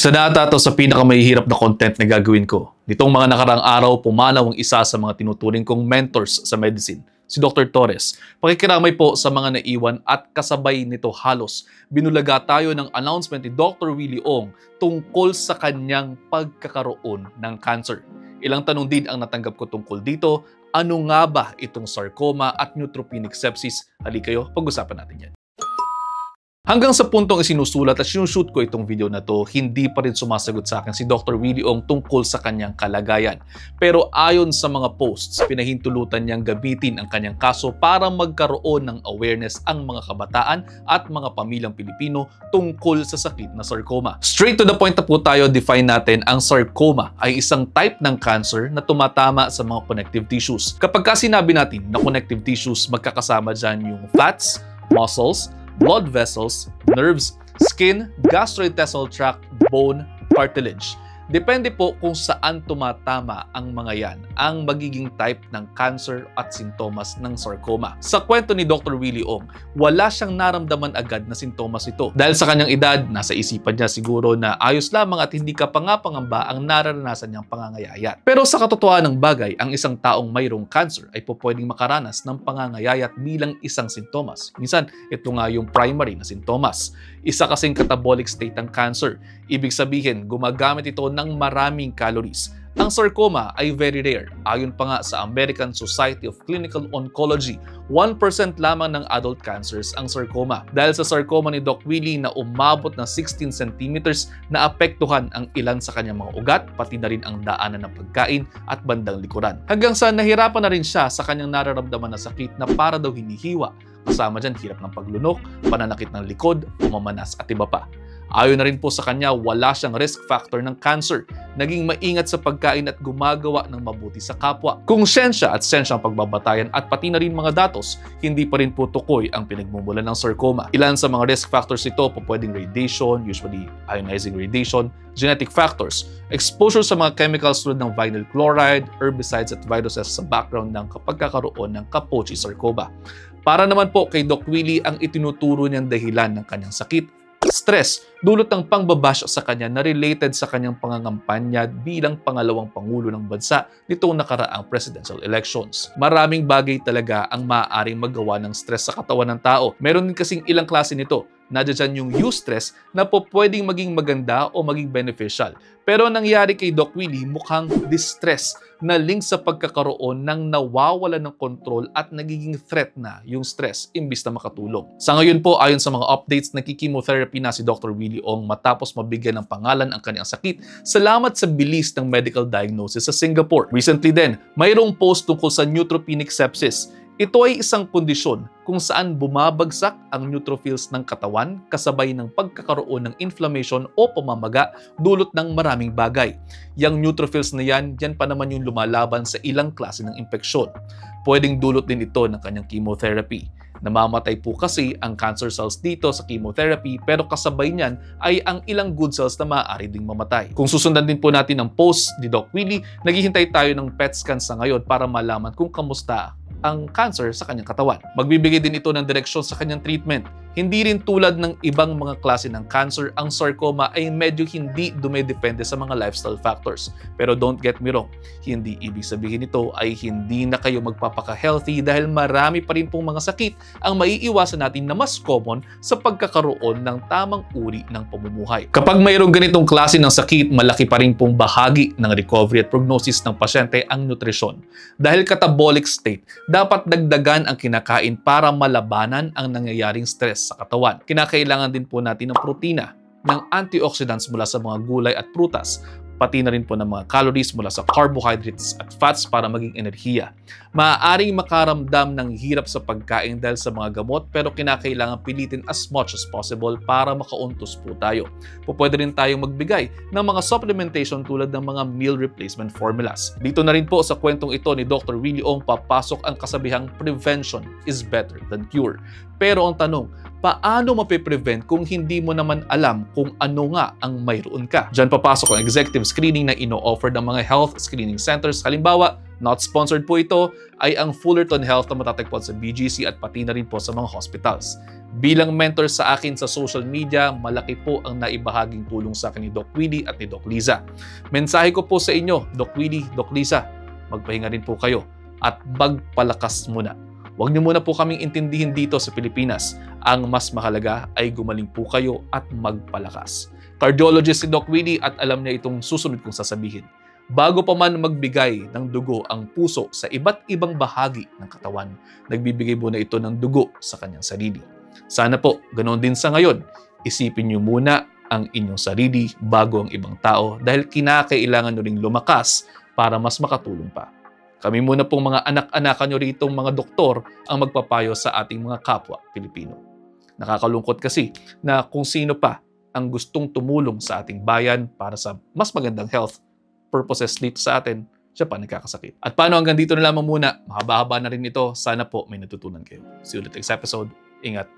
Isa na ata ito sa pinakamahihirap na content na gagawin ko. Nitong mga nakaraang araw, pumanaw ang isa sa mga tinuturing kong mentors sa medicine, si Dr. Torres. Pakikiramay po sa mga naiwan at kasabay nito halos. Binulaga tayo ng announcement ni Dr. Willie Ong tungkol sa kanyang pagkakaroon ng cancer. Ilang tanong din ang natanggap ko tungkol dito. Ano nga ba itong sarcoma at neutropenic sepsis? Halika kayo, pag-usapan natin yan. Hanggang sa puntong isinusulat at sinushoot ko itong video na to, hindi pa rin sumasagot sa akin si Dr. Willie Ong tungkol sa kanyang kalagayan. Pero ayon sa mga posts, pinahintulutan niyang gamitin ang kanyang kaso para magkaroon ng awareness ang mga kabataan at mga pamilyang Pilipino tungkol sa sakit na sarcoma. Straight to the point na po tayo, define natin ang sarcoma ay isang type ng cancer na tumatama sa mga connective tissues. Kapag sinabi natin na connective tissues, magkakasama dyan yung fats, muscles, blood vessels, nerves, skin, gastrointestinal tract, bone, cartilage. Depende po kung saan tumatama ang mga yan ang magiging type ng cancer at sintomas ng sarcoma. Sa kwento ni Dr. Willie Ong, wala siyang naramdaman agad na sintomas ito. Dahil sa kanyang edad, nasa isipan niya siguro na ayos lamang at hindi ka pangamba ang nararanasan niyang pangangayayat. Pero sa katotohanan ng bagay, ang isang taong mayroong cancer ay po pwedeng makaranas ng pangangayayat bilang isang sintomas. Minsan, ito nga yung primary na sintomas. Isa kasing catabolic state ng cancer. Ibig sabihin, gumagamit ito ng maraming calories. Ang sarcoma ay very rare. Ayon pa nga sa American Society of Clinical Oncology, 1% lamang ng adult cancers ang sarcoma. Dahil sa sarcoma ni Doc Willie na umabot ng 16 centimeters, naapektuhan ang ilan sa kanyang mga ugat, pati na rin ang daanan ng pagkain at bandang likuran. Hanggang sa nahirapan na rin siya sa kanyang nararamdaman na sakit na para daw hinihiwa. Kasama dyan hirap ng paglunok, pananakit ng likod, pumamanas at iba pa. Ayon na rin po sa kanya, wala siyang risk factor ng cancer, naging maingat sa pagkain at gumagawa ng mabuti sa kapwa. Kung siyensya at siyensya ang pagbabatayan at pati na rin mga datos, hindi pa rin po tukoy ang pinagmumulan ng sarcoma. Ilan sa mga risk factors ito po pwedeng radiation, usually ionizing radiation, genetic factors, exposure sa mga chemicals tulad ng vinyl chloride, herbicides at viruses sa background ng pagkakaroon ng Kaposi sarcoma. Para naman po kay Doc Willie, ang itinuturo niyang dahilan ng kanyang sakit, stress, dulot ng pangbabash sa kanya na related sa kanyang pangangampanya bilang pangalawang pangulo ng bansa nitong nakaraang presidential elections. Maraming bagay talaga ang maaaring magawa ng stress sa katawan ng tao. Meron din kasing ilang klase nito. Nandiyan yung eustress na po pwedeng maging maganda o maging beneficial. Pero nangyari kay Doc Willie, mukhang distress na link sa pagkakaroon ng nawawala ng control at nagiging threat na yung stress imbis na makatulong. Sa ngayon po, ayon sa mga updates, nagki-chemotherapy na si Dr. Willie Ong matapos mabigyan ng pangalan ang kanyang sakit salamat sa bilis ng medical diagnosis sa Singapore. Recently din, mayroong post tungkol sa neutropenic sepsis. Ito ay isang kondisyon kung saan bumabagsak ang neutrophils ng katawan kasabay ng pagkakaroon ng inflammation o pamamaga dulot ng maraming bagay. Yang neutrophils na yan pa naman yung lumalaban sa ilang klase ng impeksyon. Pwedeng dulot din ito ng kanyang chemotherapy. Namamatay po kasi ang cancer cells dito sa chemotherapy pero kasabay niyan ay ang ilang good cells na maaari ding mamatay. Kung susundan din po natin ang post ni Doc Willie, naghihintay tayo ng PET scan sa ngayon para malaman kung kamusta ang cancer sa kanyang katawan. Magbibigay din ito ng direksyon sa kanyang treatment. Hindi rin tulad ng ibang mga klase ng cancer, ang sarcoma ay medyo hindi dumedepende sa mga lifestyle factors. Pero don't get me wrong, hindi ibig sabihin nito ay hindi na kayo magpapaka-healthy dahil marami pa rin pong mga sakit ang maiiwasan natin na mas common sa pagkakaroon ng tamang uri ng pamumuhay. Kapag mayroong ganitong klase ng sakit, malaki pa rin pong bahagi ng recovery at prognosis ng pasyente ang nutrisyon. Dahil catabolic state, dapat dagdagan ang kinakain para malabanan ang nangyayaring stress sa katawan. Kinakailangan din po natin ng protina, ng antioxidants mula sa mga gulay at prutas, pati na rin po ng mga calories mula sa carbohydrates at fats para maging enerhiya. Maaaring makaramdam ng hirap sa pagkain dahil sa mga gamot pero kinakailangan pilitin as much as possible para makauntos po tayo. Pwede rin tayong magbigay ng mga supplementation tulad ng mga meal replacement formulas. Dito na rin po sa kwentong ito ni Dr. Willie Ong papasok ang kasabihang prevention is better than cure. Pero ang tanong, paano mapiprevent kung hindi mo naman alam kung ano nga ang mayroon ka? Diyan papasok ang executive screening na ino-offer ng mga health screening centers. Halimbawa, not sponsored po ito, ay ang Fullerton Health na matatagpuan sa BGC at pati na rin po sa mga hospitals. Bilang mentor sa akin sa social media, malaki po ang naibahaging tulong sa akin ni Doc Willie at ni Doc Liza. Mensahe ko po sa inyo, Doc Willie, Doc Liza, magpahinga rin po kayo at magpalakas muna. Huwag niyo muna po kaming intindihin dito sa Pilipinas. Ang mas mahalaga ay gumaling po kayo at magpalakas. Cardiologist si Doc Willie at alam niya itong susunod kong sasabihin. Bago pa man magbigay ng dugo ang puso sa iba't ibang bahagi ng katawan, nagbibigay muna ito ng dugo sa kanyang sarili. Sana po, ganoon din sa ngayon, isipin niyo muna ang inyong sarili bago ang ibang tao dahil kinakailangan nyo ring lumakas para mas makatulong pa. Kami muna pong mga anak-anakan nyo ritong mga doktor ang magpapayo sa ating mga kapwa Pilipino. Nakakalungkot kasi na kung sino pa ang gustong tumulong sa ating bayan para sa mas magandang health purposes dito sa atin, siya pa nagkakasakit. At paano hanggang dito na lamang muna? Mahaba-haba na rin ito. Sana po may natutunan kayo. See you ulit next episode. Ingat.